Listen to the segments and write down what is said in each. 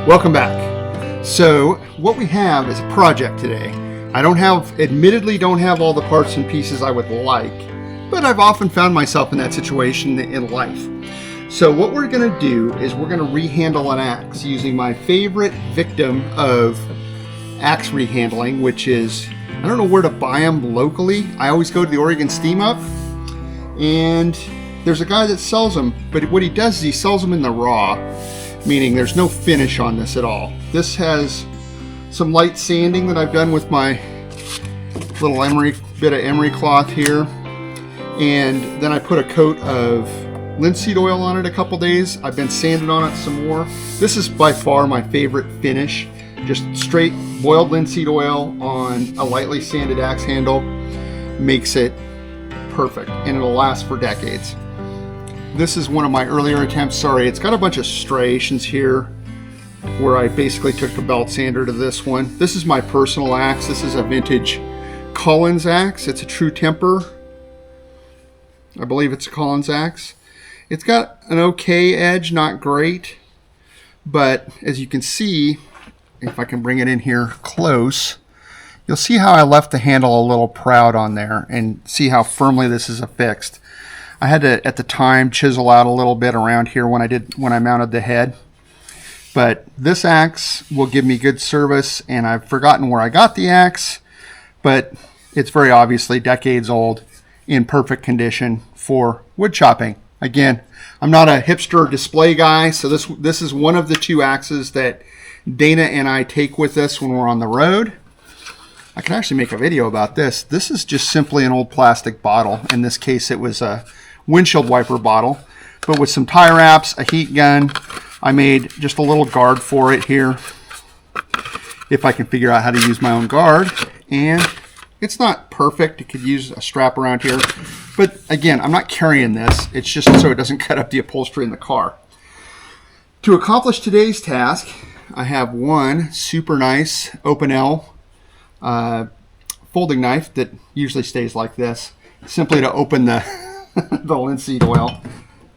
Welcome back. So what we have is a project today. Admittedly don't have all the parts and pieces I would like, but I've often found myself in that situation in life. So what we're going to do is we're going to rehandle an axe using my favorite victim of axe rehandling, which is, I don't know where to buy them locally. I always go to the Oregon Steam Up, and there's a guy that sells them, but what he does is he sells them in the raw, meaning there's no finish on this at all. This has some light sanding that I've done with my little bit of emery cloth here, and then I put a coat of linseed oil on it a couple days. I've been sanding on it some more. This is by far my favorite finish. Just straight boiled linseed oil on a lightly sanded axe handle makes it perfect, and it'll last for decades. This is one of my earlier attempts. Sorry, it's got a bunch of striations here where I basically took the belt sander to this one. This is my personal axe. This is a vintage Collins axe. It's a true temper. I believe it's a Collins axe. It's got an okay edge, not great, but as you can see, if I can bring it in here close, you'll see how I left the handle a little proud on there, and see how firmly this is affixed. I had to, at the time, chisel out a little bit around here when I mounted the head. But this axe will give me good service, and I've forgotten where I got the axe, but it's very obviously decades old, in perfect condition for wood chopping. Again, I'm not a hipster display guy, so this is one of the two axes that Dana and I take with us when we're on the road. I can actually make a video about this. This is just simply an old plastic bottle. In this case, it was a windshield wiper bottle, but with some tie wraps, a heat gun, I made just a little guard for it here, if I can figure out how to use my own guard. And it's not perfect. It could use a strap around here, but again, I'm not carrying this. It's just so it doesn't cut up the upholstery in the car. To accomplish today's task, I have one super nice open L folding knife that usually stays like this, simply to open the the linseed oil.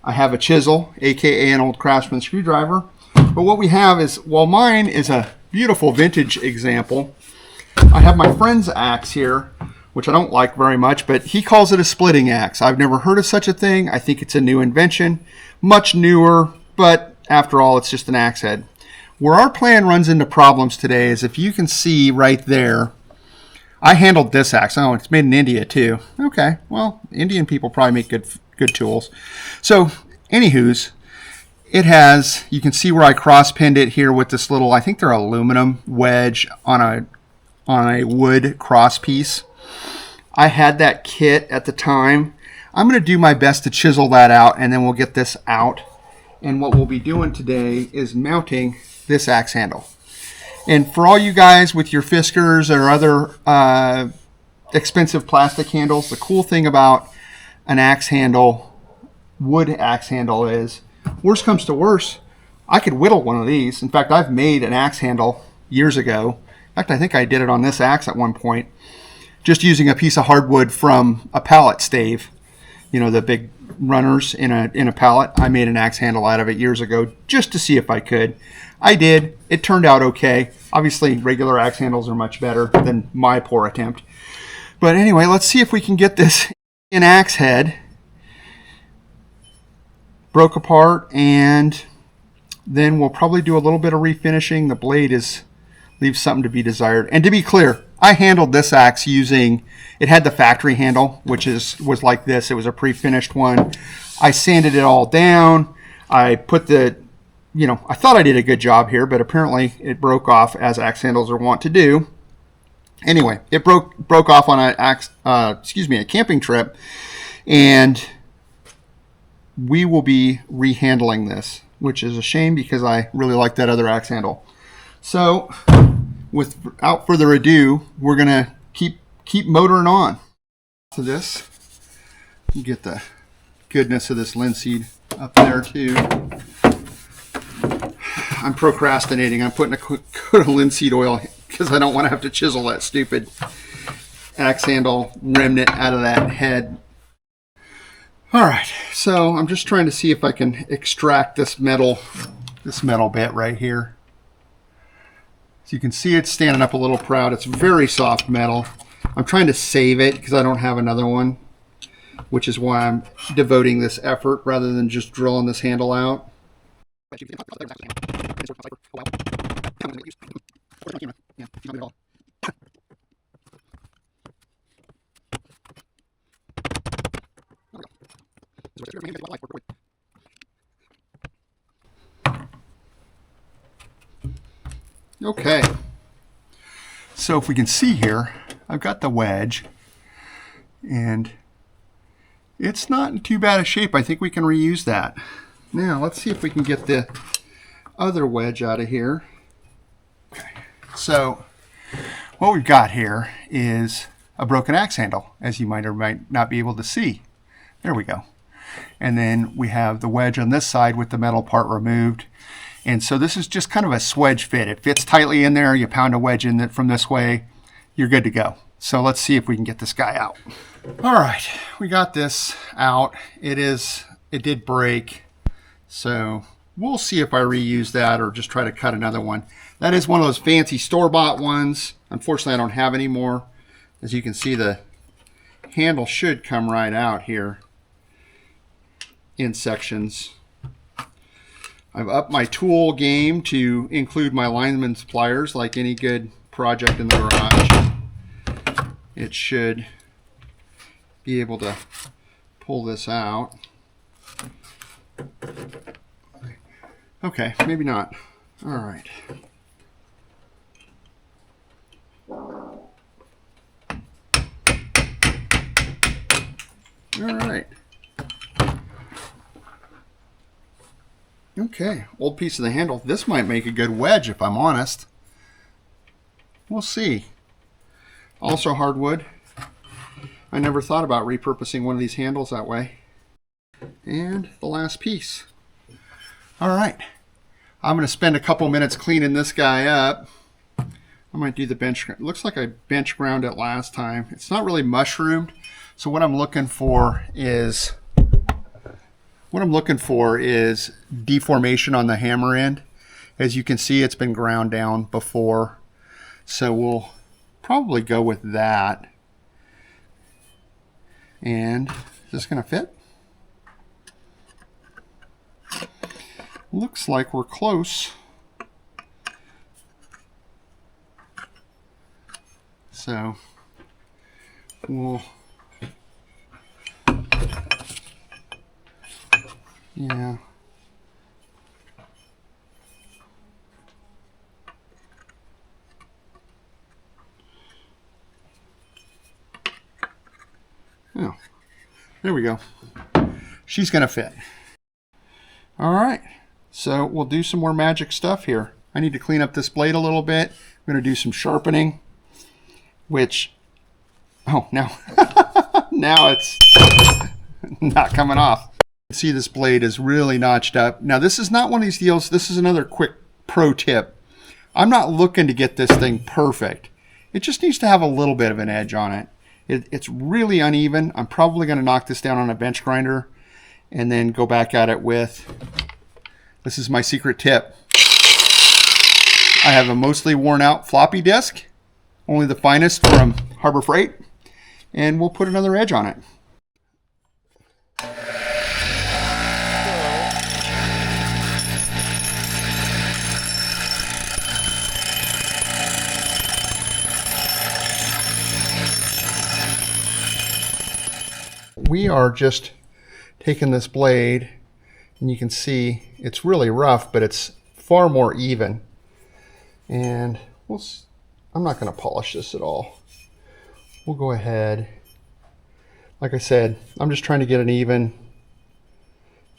I have a chisel, aka an old Craftsman screwdriver. But what we have is, while mine is a beautiful vintage example, I have my friend's axe here, which I don't like very much, but he calls it a splitting axe. I've never heard of such a thing. I think it's a new invention, much newer, but after all, it's just an axe head. Where our plan runs into problems today is, if you can see right there, I handled this axe. Oh, it's made in India too. Okay, well, Indian people probably make good tools. So, anywho's, it has, you can see where I cross-pinned it here with this little, I think they're aluminum wedge on a wood cross piece. I had that kit at the time. I'm going to do my best to chisel that out, and then we'll get this out. And what we'll be doing today is mounting this axe handle. And for all you guys with your Fiskars or other expensive plastic handles, the cool thing about an axe handle, wood axe handle, is, worst comes to worst, I could whittle one of these. In fact, I've made an axe handle years ago. In fact, I think I did it on this axe at one point, just using a piece of hardwood from a pallet stave. You know, the big runners in a pallet. I made an axe handle out of it years ago just to see if I could. I did. It turned out okay. Obviously, regular axe handles are much better than my poor attempt. But anyway, let's see if we can get this in axe head. Broke apart, and then we'll probably do a little bit of refinishing. The blade leaves something to be desired. And to be clear, I handled this axe using, it had the factory handle, which was like this. It was a pre-finished one. I sanded it all down. I put I thought I did a good job here, but apparently it broke off, as axe handles are wont to do. Anyway, it broke off on a camping trip, and we will be rehandling this, which is a shame because I really like that other axe handle. So, without further ado, we're gonna keep motoring on to this. Get the goodness of this linseed up there too. I'm procrastinating. I'm putting a coat of linseed oil because I don't want to have to chisel that stupid axe handle remnant out of that head. All right, so I'm just trying to see if I can extract this metal bit right here. So you can see it's standing up a little proud. It's very soft metal. I'm trying to save it because I don't have another one, which is why I'm devoting this effort rather than just drilling this handle out. Okay, so if we can see here, I've got the wedge, and it's not in too bad a shape. I think we can reuse that. Now, let's see if we can get the other wedge out of here. Okay, so what we've got here is a broken axe handle, as you might or might not be able to see. There we go. And then we have the wedge on this side with the metal part removed. And so this is just kind of a swedge fit. It fits tightly in there. You pound a wedge in it from this way, you're good to go. So let's see if we can get this guy out. All right, we got this out. It did break. So we'll see if I reuse that or just try to cut another one. That is one of those fancy store-bought ones. Unfortunately, I don't have any more. As you can see, the handle should come right out here in sections. I've upped my tool game to include my lineman's pliers like any good project in the garage. It should be able to pull this out. Okay, maybe not. All right. All right. Okay, old piece of the handle. This might make a good wedge if I'm honest. We'll see. Also hardwood. I never thought about repurposing one of these handles that way. And the last piece. All right. I'm going to spend a couple minutes cleaning this guy up. I might do the bench. It looks like I bench ground it last time. It's not really mushroomed. So what I'm looking for is deformation on the hammer end. As you can see, it's been ground down before. So we'll probably go with that. And is this going to fit? Looks like we're close. So we'll, yeah. Oh, there we go. She's going to fit. All right. So we'll do some more magic stuff here. I need to clean up this blade a little bit. I'm going to do some sharpening, which, oh, no. Now it's not coming off. See, this blade is really notched up. Now, this is not one of these deals. This is another quick pro tip. I'm not looking to get this thing perfect. It just needs to have a little bit of an edge on it. It's really uneven. I'm probably going to knock this down on a bench grinder and then go back at it with, this is my secret tip. I have a mostly worn out floppy disk, only the finest from Harbor Freight, and we'll put another edge on it. We are just taking this blade, and you can see it's really rough, but it's far more even. And I'm not going to polish this at all. We'll go ahead. Like I said, I'm just trying to get an even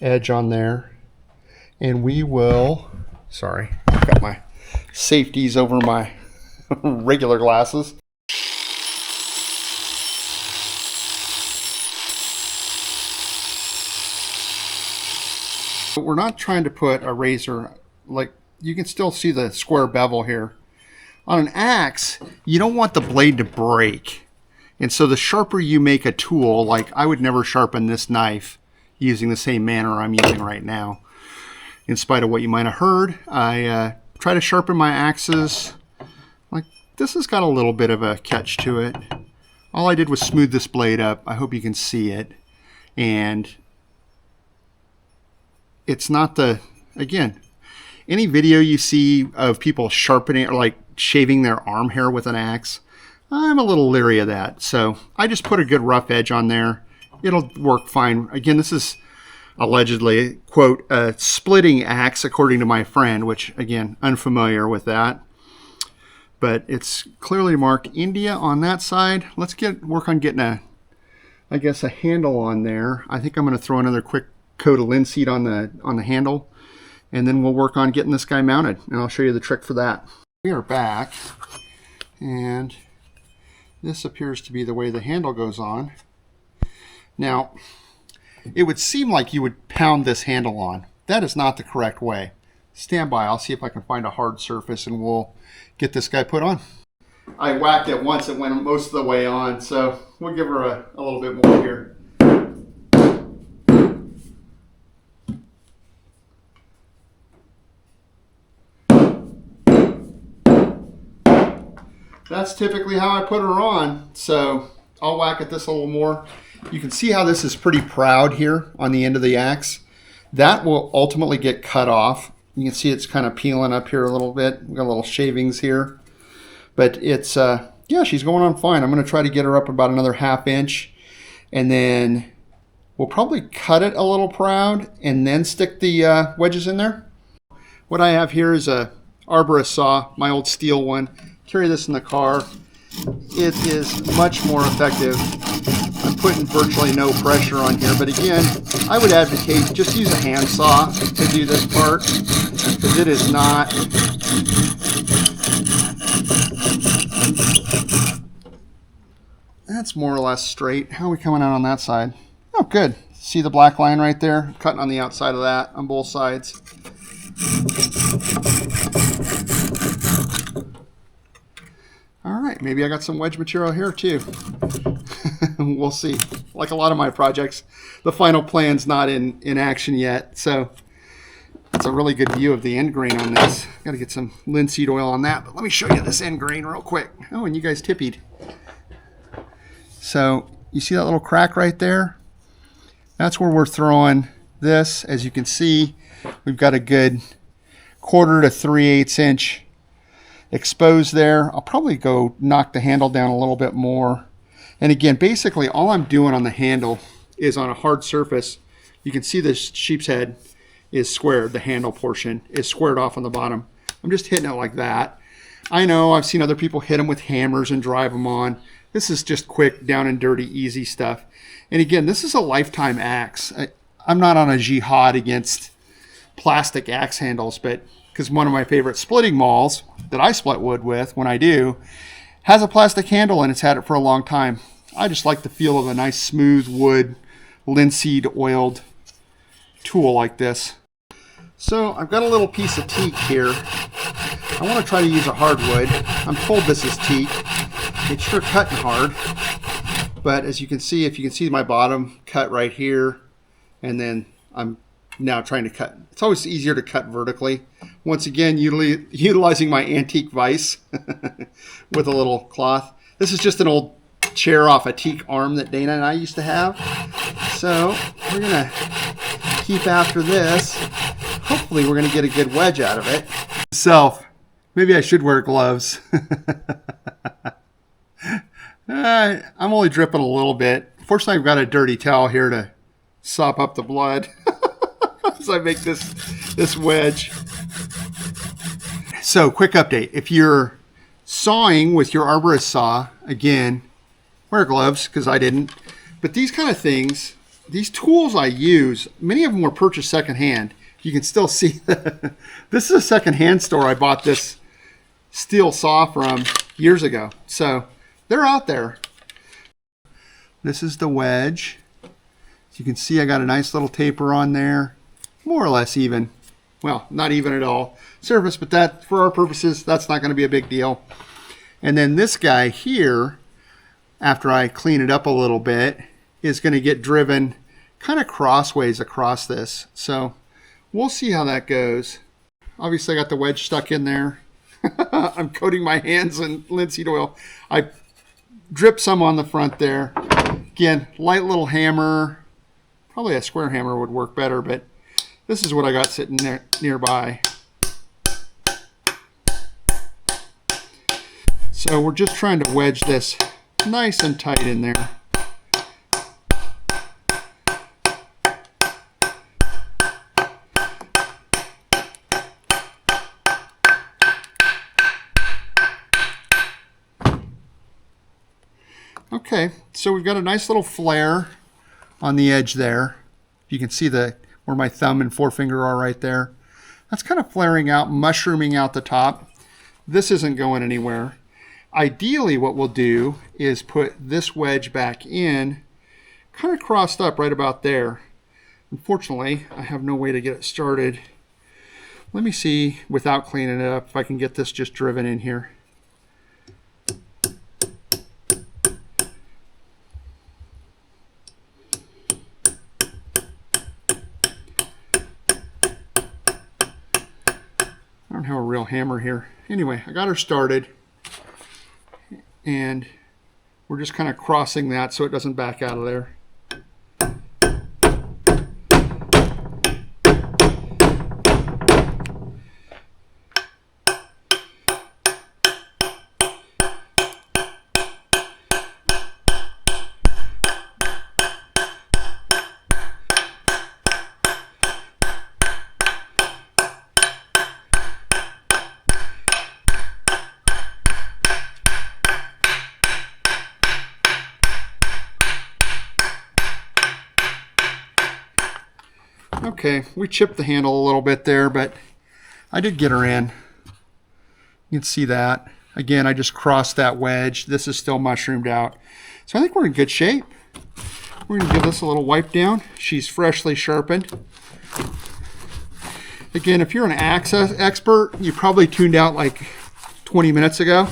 edge on there. And we will, sorry, I've got my safeties over my regular glasses. But we're not trying to put a razor, like you can still see the square bevel here. On an axe, you don't want the blade to break. And so the sharper you make a tool, like I would never sharpen this knife using the same manner I'm using right now. In spite of what you might have heard, I try to sharpen my axes This has got a little bit of a catch to it. All I did was smooth this blade up. I hope you can see it. And it's not the, again, any video you see of people sharpening or like shaving their arm hair with an axe, I'm a little leery of that. So I just put a good rough edge on there. It'll work fine. Again, this is allegedly, quote, a splitting axe, according to my friend, which, again, unfamiliar with that. But it's clearly marked India on that side. Let's work on getting a handle on there. I think I'm going to throw another quick coat of linseed on the handle, and then we'll work on getting this guy mounted, and I'll show you the trick for that. We are back, and this appears to be the way the handle goes on. Now, it would seem like you would pound this handle on. That is not the correct way. Stand by, I'll see if I can find a hard surface and we'll get this guy put on. I whacked it once, it went most of the way on, so we'll give her a little bit more here. That's typically how I put her on, so I'll whack at this a little more. You can see how this is pretty proud here on the end of the axe. That will ultimately get cut off. You can see it's kind of peeling up here a little bit. We've got little shavings here. But it's, yeah, she's going on fine. I'm going to try to get her up about another 1/2 inch. And then we'll probably cut it a little proud and then stick the wedges in there. What I have here is a arborist saw, my old steel one. Carry this in the car. It is much more effective. I'm putting virtually no pressure on here, but again, I would advocate just use a hand saw to do this part, because it is not. That's more or less straight. How are we coming out on that side? Oh, good. See the black line right there? Cutting on the outside of that on both sides. All right, maybe I got some wedge material here too. We'll see. Like a lot of my projects, the final plan's not in action yet, so it's a really good view of the end grain on this. Got to get some linseed oil on that, but let me show you this end grain real quick. Oh, and you guys tippied. So you see that little crack right there? That's where we're throwing this. As you can see, we've got a good 1/4 to 3/8 inch exposed there. I'll probably go knock the handle down a little bit more. And again, basically all I'm doing on the handle is on a hard surface. You can see the sheep's head is squared. The handle portion is squared off on the bottom. I'm just hitting it like that. I know I've seen other people hit them with hammers and drive them on. This is just quick, down and dirty, easy stuff. And again, this is a lifetime axe. I'm not on a jihad against plastic axe handles, but because one of my favorite splitting mauls that I split wood with when I do has a plastic handle and it's had it for a long time. I just like the feel of a nice smooth wood linseed oiled tool like this. So I've got a little piece of teak here. I want to try to use a hardwood. I'm told this is teak. It's sure cutting hard, but as you can see, if you can see my bottom cut right here, and then I'm now trying to cut. It's always easier to cut vertically. Once again, utilizing my antique vise with a little cloth. This is just an old chair off a teak arm that Dana and I used to have. So we're gonna keep after this. Hopefully we're gonna get a good wedge out of it. Maybe I should wear gloves. I'm only dripping a little bit. Fortunately, I've got a dirty towel here to sop up the blood as I make this wedge. So, quick update. If you're sawing with your arborist saw, again, wear gloves, because I didn't. But these kind of things, these tools I use, many of them were purchased secondhand. You can still see this is a secondhand store I bought this steel saw from years ago. So they're out there. This is the wedge. As you can see, I got a nice little taper on there, more or less even. Well, not even at all surface, but that, for our purposes, that's not going to be a big deal. And then this guy here, after I clean it up a little bit, is going to get driven kind of crossways across this. So we'll see how that goes. Obviously I got the wedge stuck in there. I'm coating my hands in linseed oil. I drip some on the front there. Again, light little hammer. Probably a square hammer would work better, but this is what I got sitting there nearby. So we're just trying to wedge this nice and tight in there. Okay, so we've got a nice little flare on the edge there. You can see where my thumb and forefinger are right there. That's kind of flaring out, mushrooming out the top. This isn't going anywhere. Ideally, what we'll do is put this wedge back in, kind of crossed up right about there. Unfortunately, I have no way to get it started. Let me see, without cleaning it up, if I can get this just driven in here. I don't have a real hammer here. Anyway, I got her started, and we're just kind of crossing that so it doesn't back out of there. Okay, we chipped the handle a little bit there, but I did get her in. You can see that. Again, I just crossed that wedge. This is still mushroomed out. So I think we're in good shape. We're going to give this a little wipe down. She's freshly sharpened. Again, if you're an axe expert, you probably tuned out like 20 minutes ago.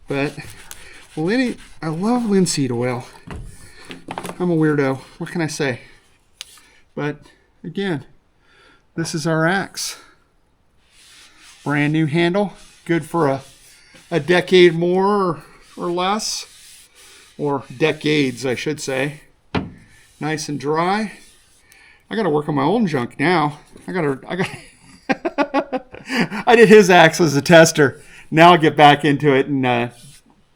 But I love linseed oil. I'm a weirdo. What can I say? But again, this is our axe. Brand new handle. Good for a decade more or less. Or decades, I should say. Nice and dry. I got to work on my own junk now. I did his axe as a tester. Now I'll get back into it and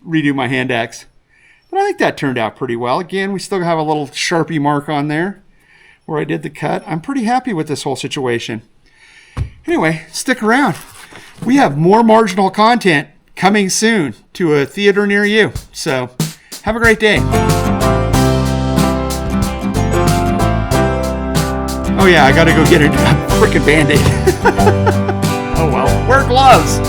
redo my hand axe. But I think that turned out pretty well. Again, we still have a little Sharpie mark on there where I did the cut. I'm pretty happy with this whole situation. Anyway, stick around. We have more marginal content coming soon to a theater near you. So have a great day. Oh yeah, I gotta go get a freaking Band-Aid. Oh well, wear gloves.